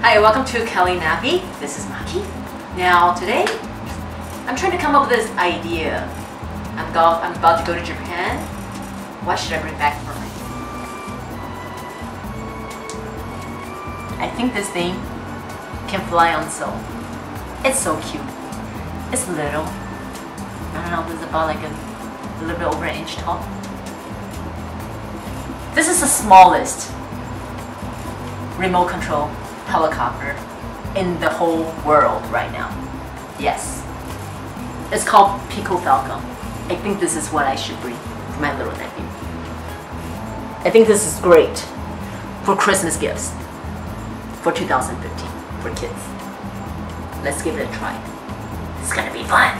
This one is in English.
Hi, welcome to Cali Navi. This is Maki. Now today, I'm trying to come up with this idea. I'm about to go to Japan. What should I bring back for me? I think this thing can fly on its own. It's so cute. It's little. I don't know, this is about like a little bit over an inch tall. This is the smallest remote control helicopter in the whole world right now. Yes. It's called Pico Falcon. I think this is what I should bring for my little nephew. I think this is great for Christmas gifts for 2015 for kids. Let's give it a try. It's gonna be fun.